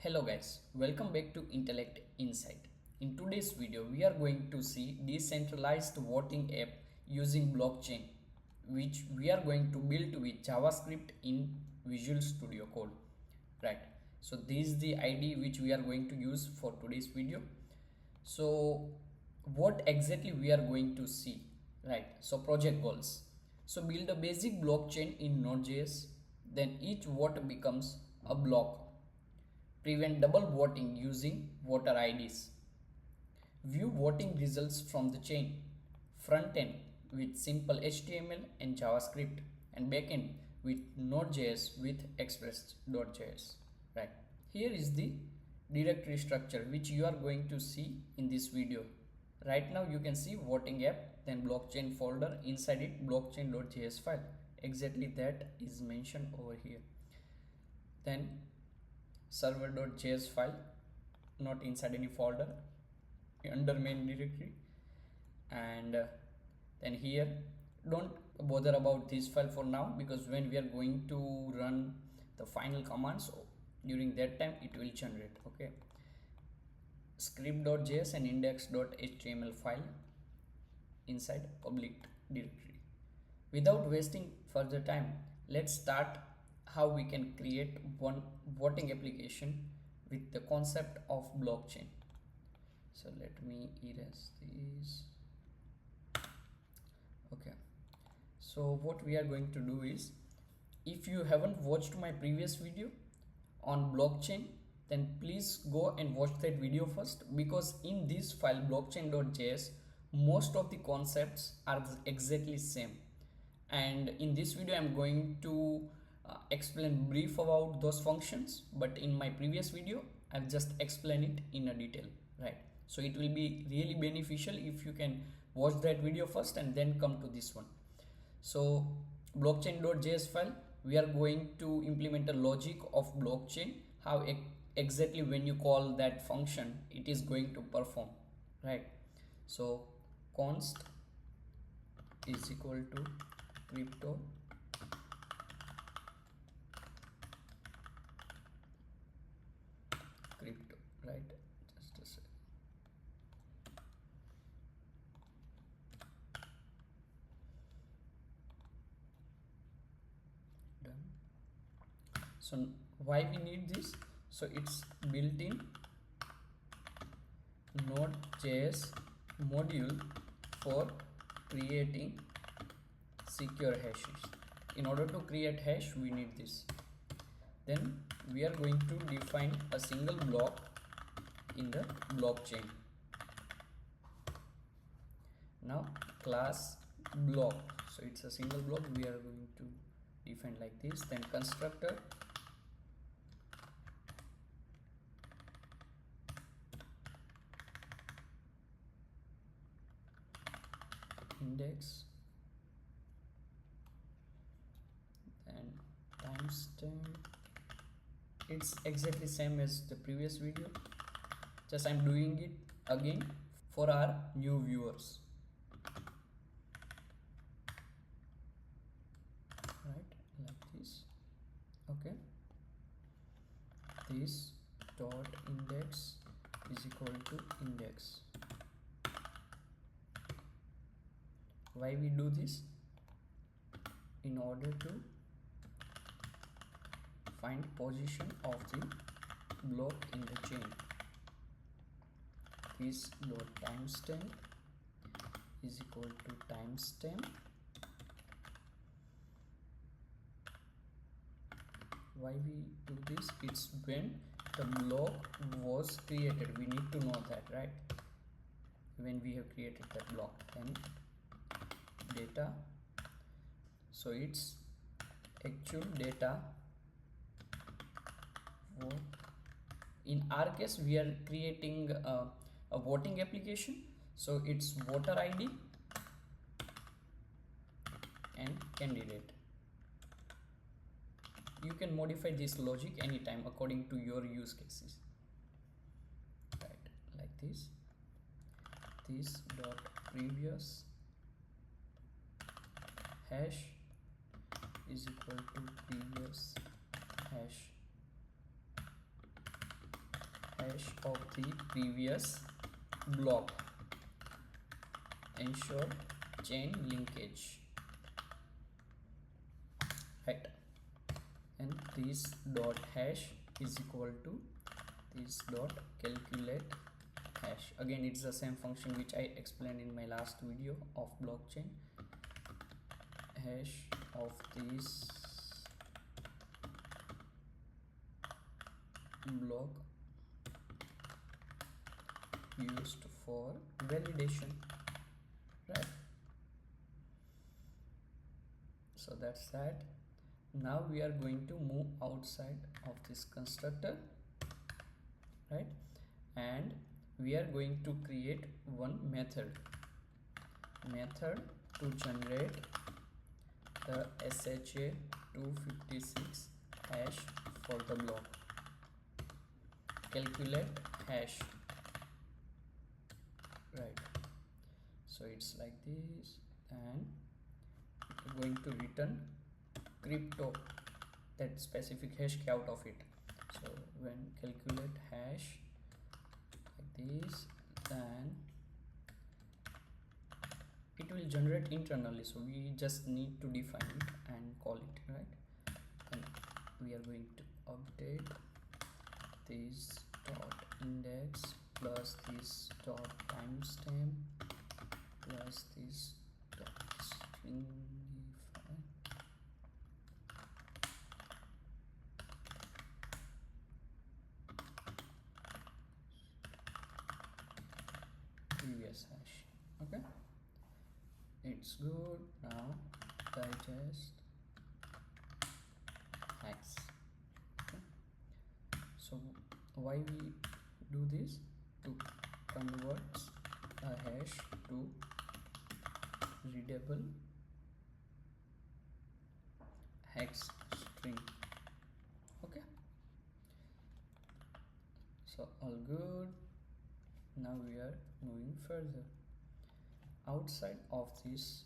Hello guys, welcome back to Intellect Insight. In today's video, we are going to see decentralized voting app using blockchain, which we are going to build with JavaScript in Visual Studio Code. Right. So this is the ID which we are going to use for today's video. So what exactly we are going to see? Right. So project goals. So build a basic blockchain in Node.js. Then each vote becomes a block. Prevent double voting using voter IDs. View voting results from the chain. Frontend with simple HTML and JavaScript, and backend with Nodejs with Express.js. Right. Here is the directory structure which you are going to see in this video. Right now you can see voting app, then blockchain folder, inside it blockchain.js file. Exactly that is mentioned over here. Then server.js file, not inside any folder, under main directory. And then here, don't bother about this file for now, because when we are going to run the final commands, during that time it will generate. Okay, script.js and index.html file inside public directory. Without wasting further time, let's start how we can create one voting application with the concept of blockchain. So let me erase this. Okay, so what we are going to do is, if you haven't watched my previous video on blockchain, then please go and watch that video first, because in this file blockchain.js most of the concepts are exactly same, and in this video I'm going to explain brief about those functions, but in my previous video I've just explained it in a detail, right? So it will be really beneficial if you can watch that video first and then come to this one. So blockchain.js file, we are going to implement a logic of blockchain, how exactly when you call that function it is going to perform, right? So const is equal to crypto right? Just a sec. Done. So why we need this? So it's built in Node.js module for creating secure hashes. In order to create hash, we need this. Then we are going to define a single block in the blockchain. Now class block, so it's a single block, we are going to define like this. Then constructor index, then timestamp. It's exactly same as the previous video, just I'm doing it again for our new viewers, right? Like this. Okay, this dot index is equal to index. Why we do this? In order to find position of the block in the chain. This dot timestamp is equal to timestamp. Why we do this? It's when the block was created, we need to know that, right? When we have created that block. Then data, so it's actual data. In our case we are creating a voting application, so it's voter ID and candidate. You can modify this logic anytime according to your use cases, right? Like this. This dot previous hash is equal to previous hash hash of the previous block, ensure chain linkage, right? And this dot hash is equal to this dot calculate hash. Again, it's the same function which I explained in my last video of blockchain. Hash of this block used for validation, right? So that's that. Now we are going to move outside of this constructor, right? And we are going to create one method to generate the SHA-256 hash for the block. Calculate hash, right? So it's like this, and we're going to return crypto, that specific hash key out of it. So when calculate hash like this, then it will generate internally, so we just need to define it and call it, right? And we are going to update this dot index plus this dot timestamp plus this dot string previous hash. Okay, it's good. Now digest hash. Okay. So why we do this? To convert a hash to readable hex string. Okay, so all good. Now we are moving further outside of this,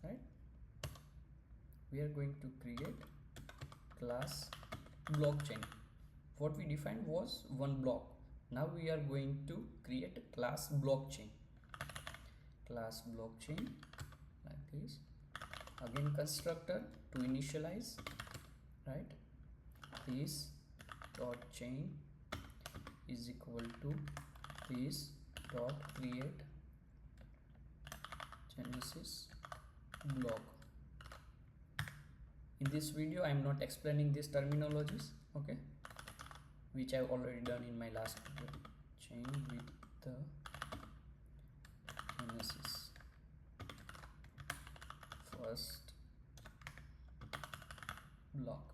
right? We are going to create class blockchain. What we defined was one block. Now we are going to create a class blockchain like this. Again, constructor to initialize, right? This dot chain is equal to this dot create genesis block. In this video I am not explaining these terminologies, okay, which I've already done in my last video. Chain with the genesis first block.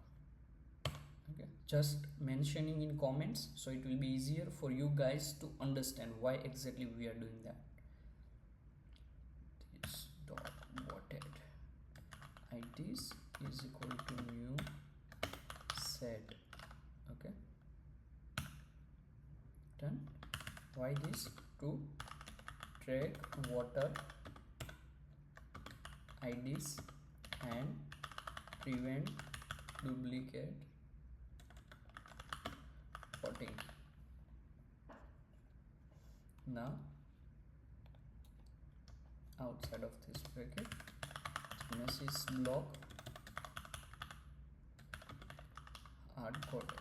Okay, just mentioning in comments so it will be easier for you guys to understand why exactly we are doing that. This dot voted IDs is equal to new set. Okay, done. Why this? To track water IDs and prevent duplicate voting. Now outside of this bracket, genesis block hard coded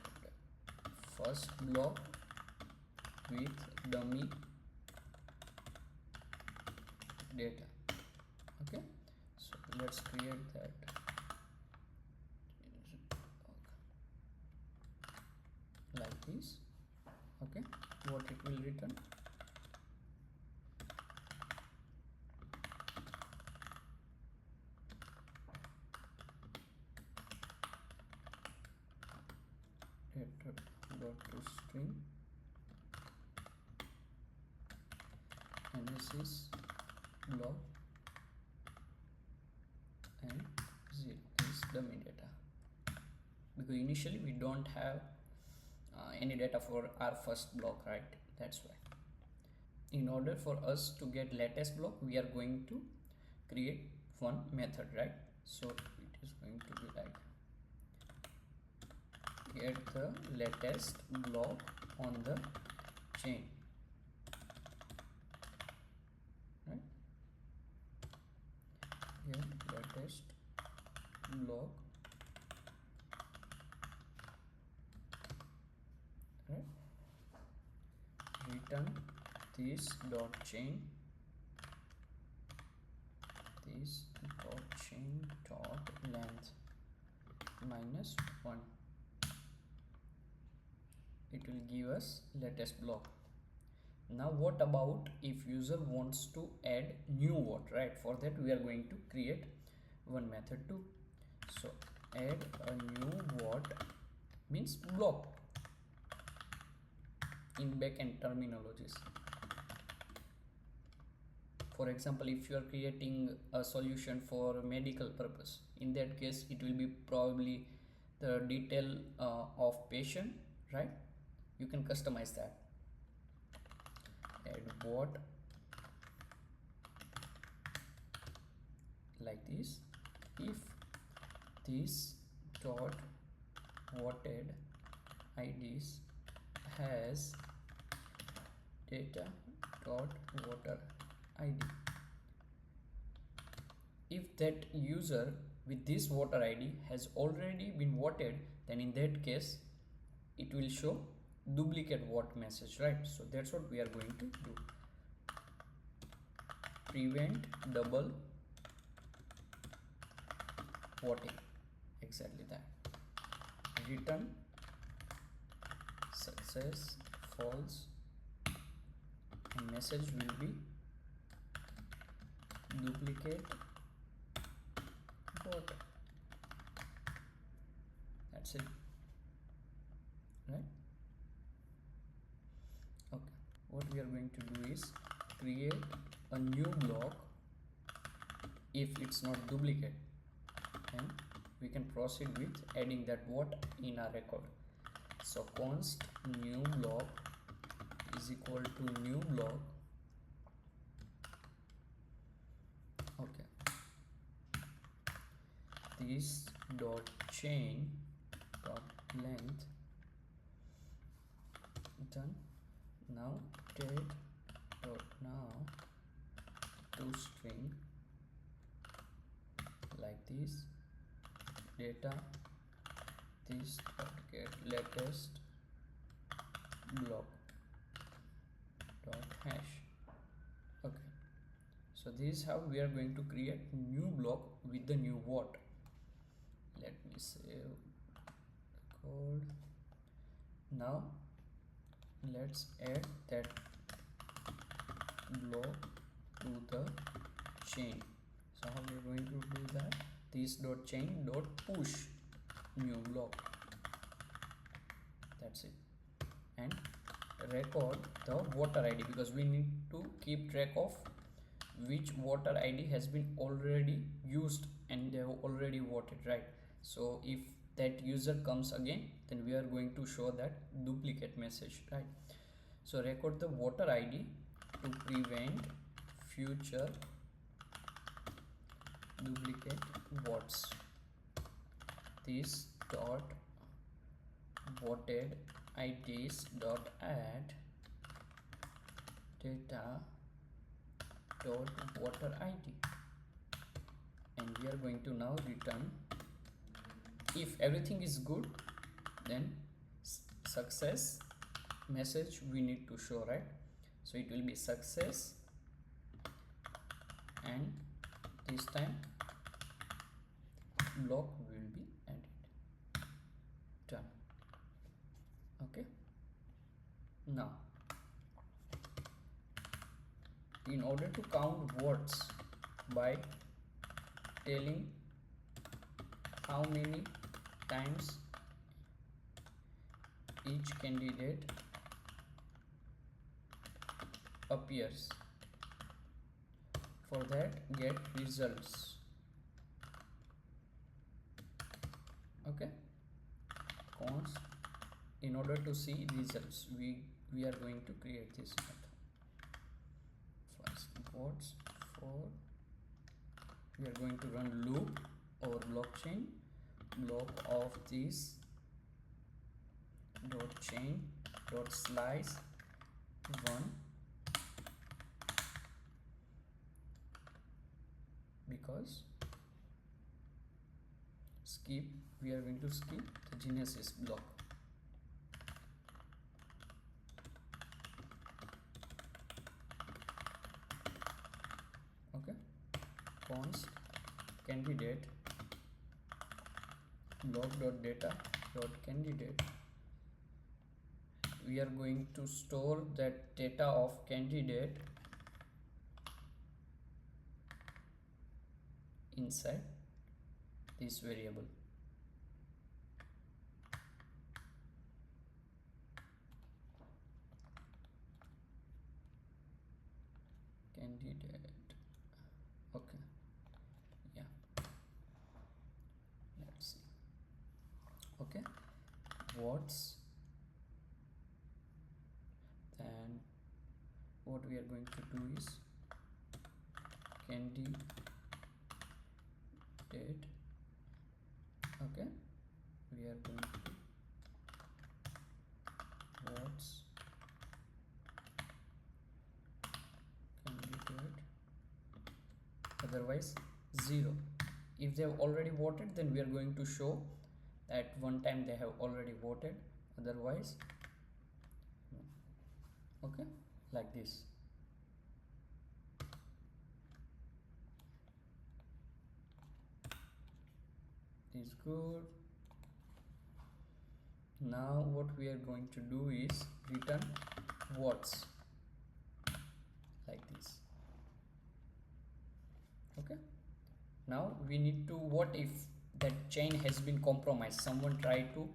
first block with dummy data. Okay, so let's create that. Like this. Okay, what it will return? Dot to string genesis block and 0 is dummy data, because initially we don't have any data for our first block, right? That's why. In order for us to get latest block, we are going to create one method, right? So it is going to be like get the latest block on the chain, right? Get latest block, right? Return this dot chain, this dot chain dot length -1. It will give us latest block. Now what about if user wants to add new what, right? For that we are going to create one method too. So add a new what means block in backend terminologies. For example, if you are creating a solution for medical purpose, in that case it will be probably the detail of patient, right? You can customize that. Add what like this. If this dot whatted IDs has data dot water ID, if that user with this water ID has already been voted, then in that case it will show duplicate what message, right? So that's what we are going to do. Prevent double voting, exactly that. Return success false, and message will be duplicate vote. That's it, right? Okay, what we are going to do is create a new block if it's not duplicate, and we can proceed with adding that what in our record. So const new block is equal to new block. Okay, this dot chain dot length done. Now date dot now to string like this, data this dot get latest block dot hash. Okay, so this is how we are going to create new block with the new what. Let me save the code. Now let's add that block to the chain. So how we are going to do that? This dot chain dot push new block. That's it. And record the water ID, because we need to keep track of which water ID has been already used and they have already voted, right? So if that user comes again, then we are going to show that duplicate message, right? So record the water ID to prevent future duplicate votes. This dot voted IDs dot add data dot water ID, and we are going to now return. If everything is good, then success message we need to show, right? So it will be success, and this time block will be added. Done. Okay, now in order to count votes by telling how many times each candidate appears, for that get results. Okay, const in order to see results we are going to create this method. First votes for, we are going to run loop over blockchain block of this dot chain dot slice 1, because skip, we are going to skip the genesis block. Okay, const candidate block.data.candidate. We are going to store that data of candidate inside this variable. Candidate. Okay, yeah, let's see. Okay, what's then what we are going to do is candidate. Okay, we are going to what's candidate, otherwise 0. If they have already voted, then we are going to show that one time they have already voted, otherwise no. Okay, like this. Is good. Now what we are going to do is return what's, like this. Okay, now we need to, what if that chain has been compromised, someone tried to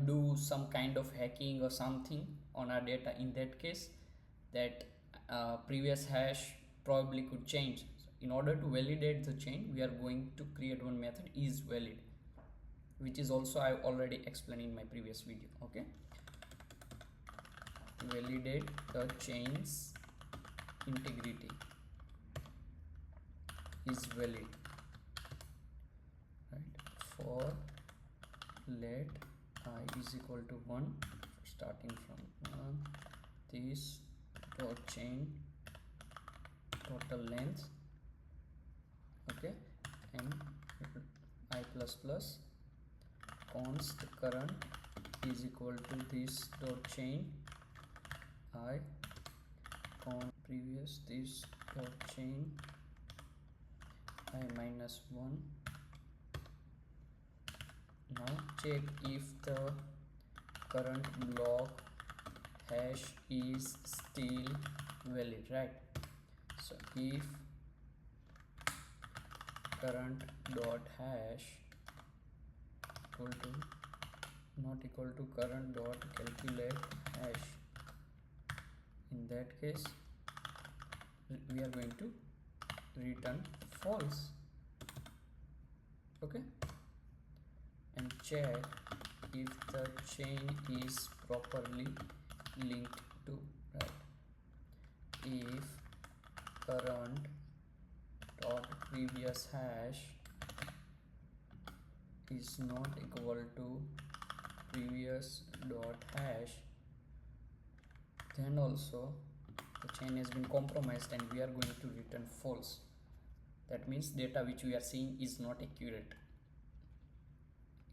do some kind of hacking or something on our data. In that case, that previous hash probably could change. In order to validate the chain, we are going to create one method is valid, which is also I already explained in my previous video. Okay, validate the chain's integrity is valid, right? For let I is equal to 1, starting from 1, this dot chain total length. Okay, and I plus plus const current is equal to this dot chain I con previous this dot chain I minus 1. Now check if the current block hash is still valid, right? So if current dot hash equal to not equal to current dot calculate hash, in that case we are going to return false. Okay, and check if the chain is properly linked to, right? If current dot previous hash is not equal to previous dot hash, then also the chain has been compromised and we are going to return false. That means data which we are seeing is not accurate,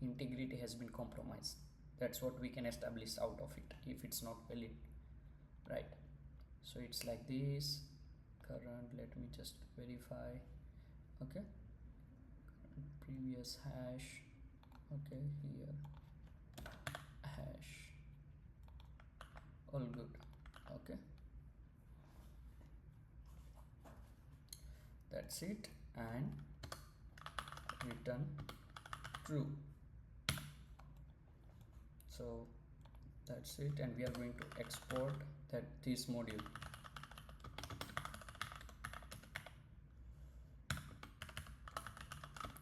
integrity has been compromised. That's what we can establish out of it if it's not valid, right? So it's like this. Current, let me just verify. Okay, previous hash. Okay, here hash, all good. Okay, that's it, and return true. So that's it, and we are going to export this module.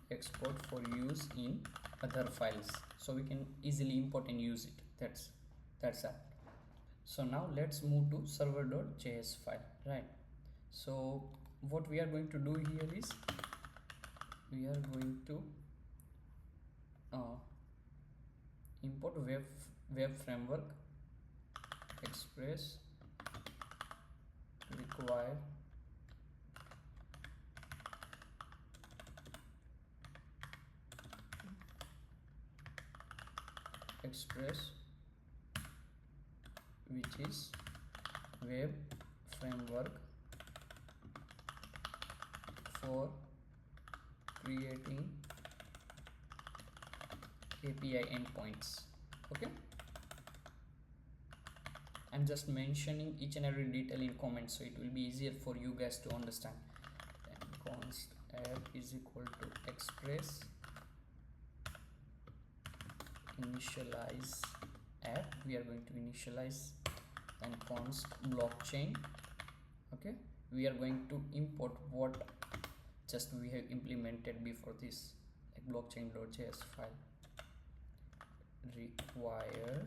Export for use in other files, so we can easily import and use it. That's it. So now let's move to server.js file, right? So what we are going to do here is we are going to import web framework Express require Express, which is web framework for creating API endpoints. Okay, I'm just mentioning each and every detail in comments so it will be easier for you guys to understand. Then const app is equal to Express initialize app, we are going to initialize, and const blockchain. Okay, we are going to import what just we have implemented before this, like blockchain.js file. Require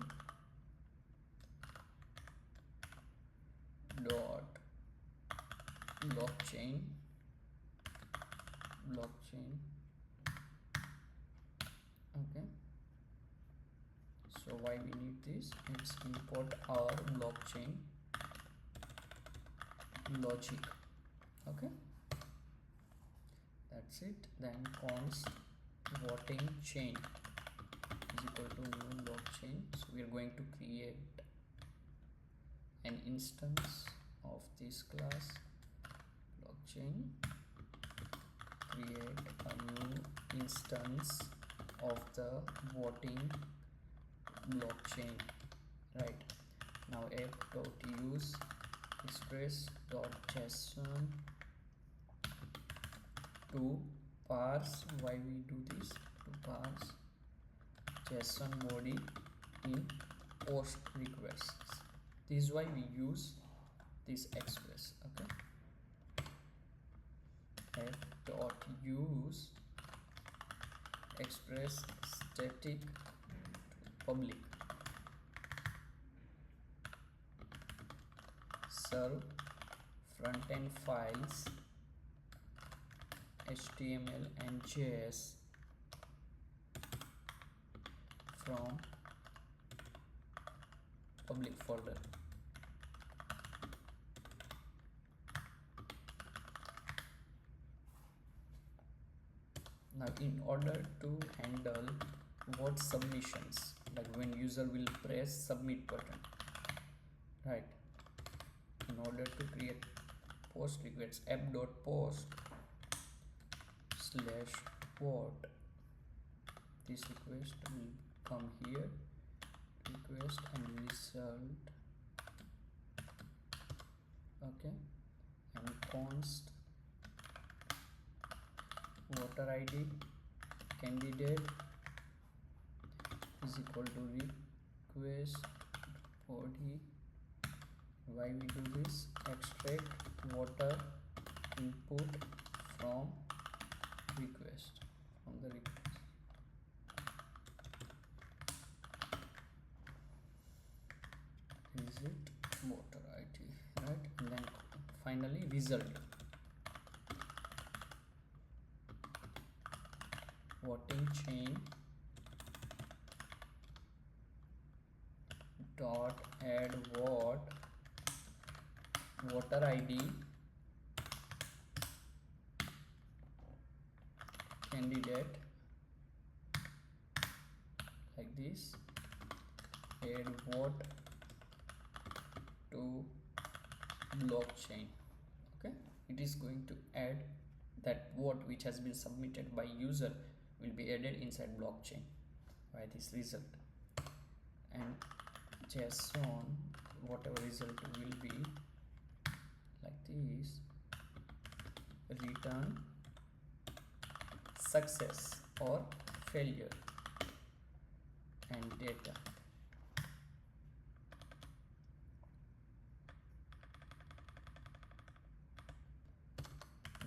dot blockchain okay, so why we need this, it's import our blockchain logic. Okay, that's it. Then const voting chain is equal to new blockchain, so we are going to create an instance of this class blockchain, create a new instance of the voting blockchain. Right, now app.use express.json to parse, why we do this, to parse JSON body in post requests. This is why we use this Express. Okay, app.use express static to public, serve frontend files HTML and JS from public folder. Now in order to handle what submissions, like when user will press submit button, right, in order to create post requests, app.post slash what, this request will come here, request and result. Okay, and const voter ID candidate is equal to request body. Why we do this, extract voter input from request, from the request. Is it voter ID, right? And then finally result, voting chain dot add what voter ID candidate, like this, add what to blockchain. Okay, it is going to add that vote which has been submitted by user will be added inside blockchain by this result, and JSON whatever result will be like this, return success or failure and data.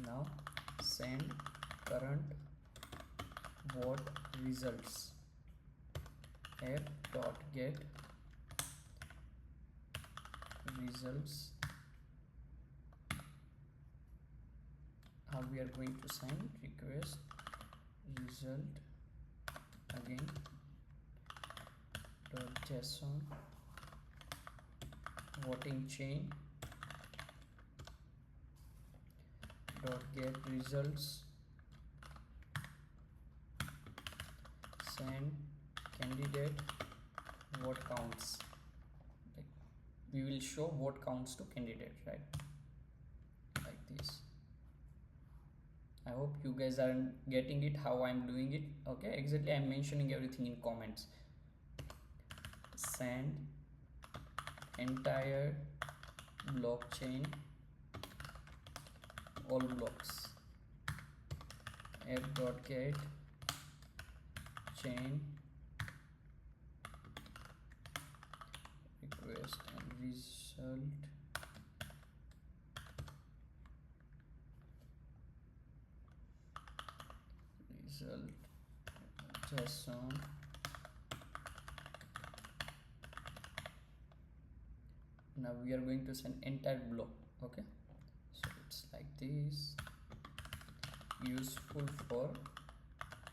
Now send current vote results, app.get results. How we are going to send, request result again .json voting chain .get results send candidate vote counts. Like, we will show vote counts to candidate, right? Like this. I hope you guys are getting it how I'm doing it. Okay, exactly, I'm mentioning everything in comments. Send entire blockchain, all blocks, app.get chain request and result JSON. Now we are going to send entire block. Okay, so it's like this, useful for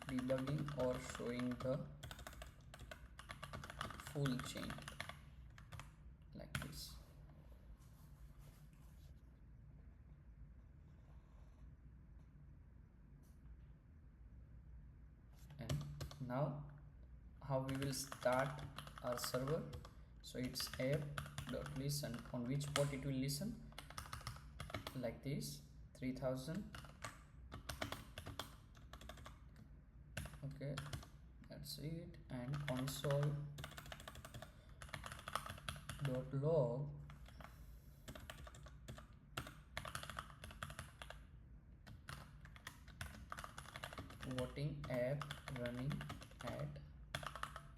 debugging or showing the full chain, like this. And now how we will start our server. So it's app.listen, on which port it will listen, like this, 3000. Okay, that's it. And console.log voting app running at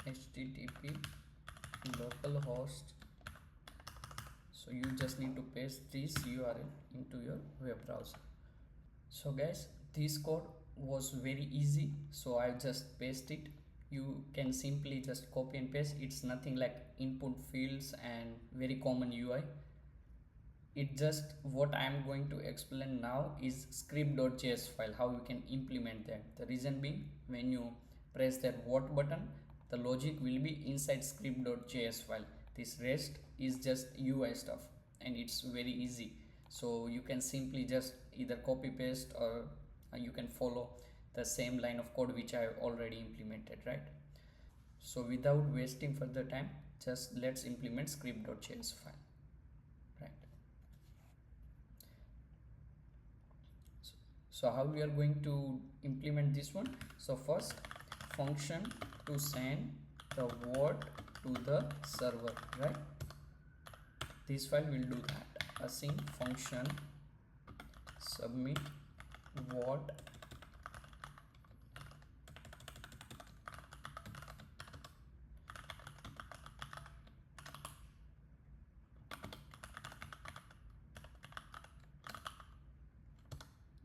http localhost. So you just need to paste this URL into your web browser. So guys, this code was very easy, so I just paste it. You can simply just copy and paste. It's nothing like input fields and very common UI. It just, what I am going to explain now is script.js file, how you can implement that. The reason being, when you press that what button, the logic will be inside script.js file. This rest is just UI stuff and it's very easy. So you can simply just either copy paste or you can follow the same line of code which I have already implemented, right? So without wasting further time, just let's implement script.js file, right? So how we are going to implement this one? So first, function to send the word to the server, right? This file will do that. Async function submit what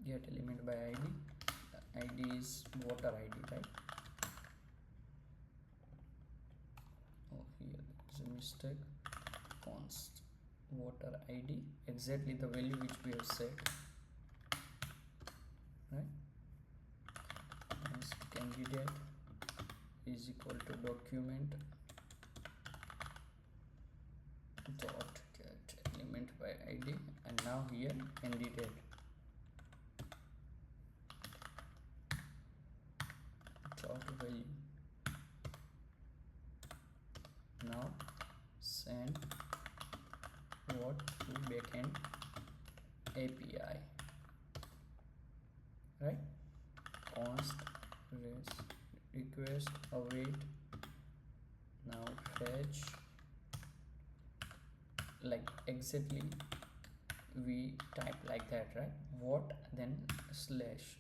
get element by id. The id is voter id, right? Oh, here is a mistake. Const voter id, exactly the value which we have set, right? As candidate is equal to document dot get element by id, and now here candidate dot value. Now send what to backend API, right? Const request await. Now fetch, like exactly we type like that, right? What, then slash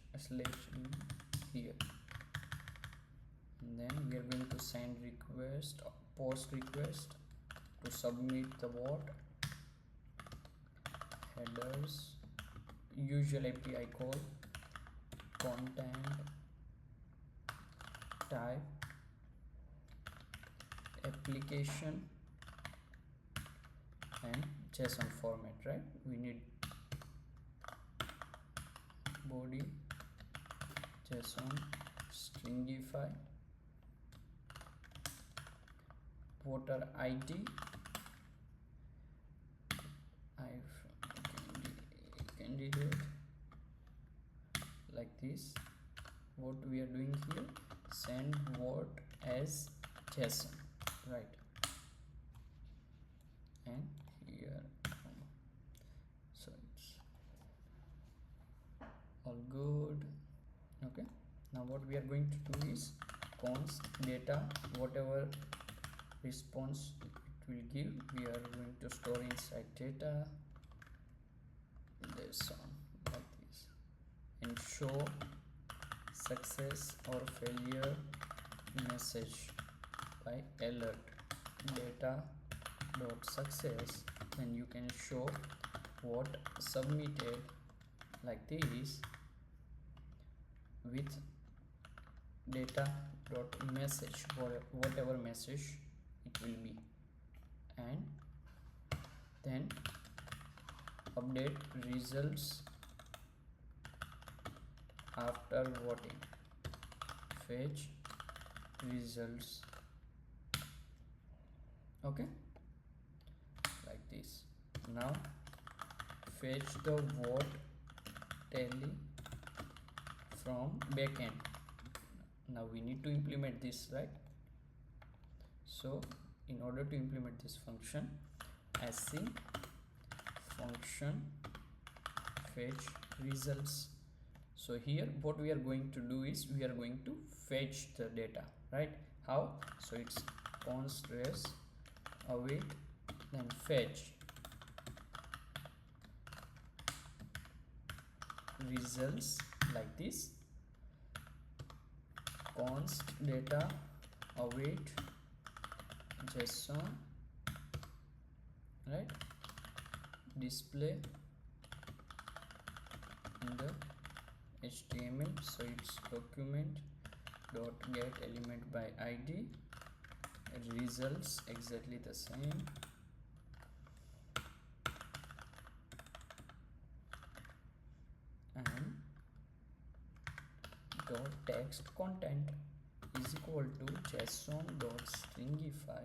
here, and then we are going to send request, post request to submit the what, headers, usual API call, content type, application, and JSON format, right? We need body JSON stringify, voter ID. Candidate, like this. What we are doing here, send vote as JSON, right? And here, so it's all good. Okay, now what we are going to do is const data, whatever response it will give, we are going to store inside data this on, like this, and show success or failure message by alert data dot success. Then you can show what submitted, like this, with data dot message, whatever message it will be, and then update results after voting, fetch results. Okay, like this. Now fetch the vote tally from backend. Now we need to implement this, right? So in order to implement this function, async function fetch results. So here what we are going to do is we are going to fetch the data, right? How? So it's const res await, then fetch results, like this, const data await JSON, right? Display in the HTML, so it's document dot get element by ID, results exactly the same, and dot text content is equal to JSON dot stringify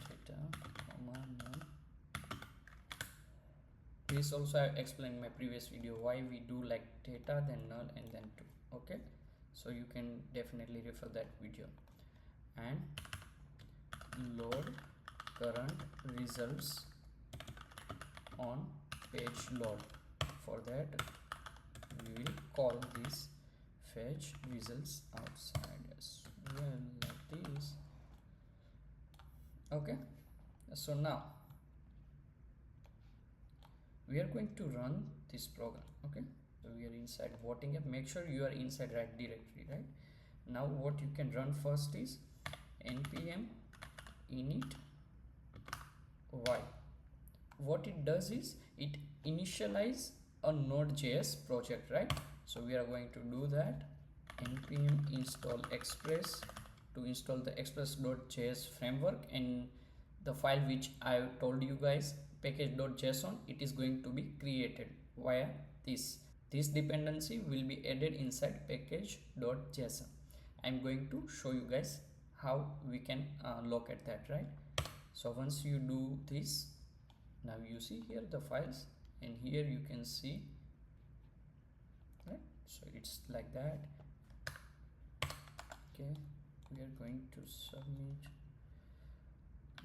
data, none. This also I explained in my previous video why we do like data, then null, and then two. Okay, so you can definitely refer that video. And load current results on page load. For that we will call this fetch results outside as well, like this. Okay, so now we are going to run this program. Okay, so we are inside voting app. Make sure you are inside right directory, right? Now what you can run first is npm init y. What it does is it initialize a Node.js project, right? So we are going to do that. Npm install express to install the express.js framework, and the file which I told you guys, package.json, it is going to be created via this dependency will be added inside package.json. I'm going to show you guys how we can locate that, right? So once you do this, now you see here the files, and here you can see, right? So it's like that. Okay, we are going to submit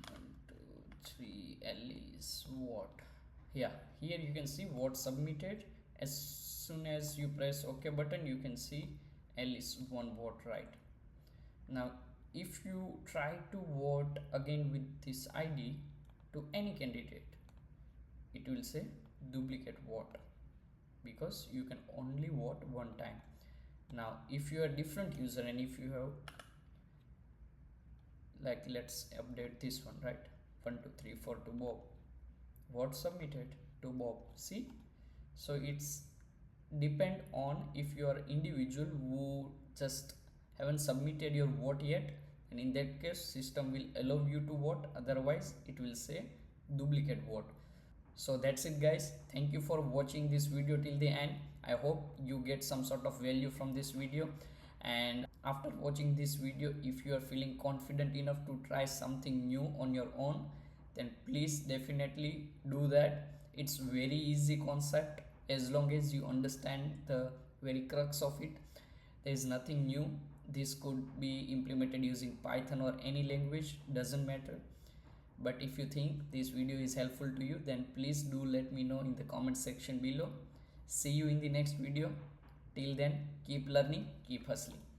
1 2 3 Alice what. Yeah, here you can see what submitted. As soon as you press OK button, you can see Alice one vote, right? Now if you try to vote again with this ID to any candidate, it will say duplicate vote, because you can only vote one time. Now if you are a different user, and if you have, like, let's update this one, right? 1 2 3 4 to Bob, vote submitted to Bob. See, so it's depend on if you are individual who just haven't submitted your vote yet, and in that case system will allow you to vote, otherwise it will say duplicate vote. So that's it guys, thank you for watching this video till the end. I hope you get some sort of value from this video, and After watching this video, if you are feeling confident enough to try something new on your own, then please definitely do that. It's very easy concept as long as you understand the very crux of it. There is nothing new. This could be implemented using Python or any language, doesn't matter. But if you think this video is helpful to you, then please do let me know in the comment section below. See you in the next video. Till then, keep learning, keep hustling.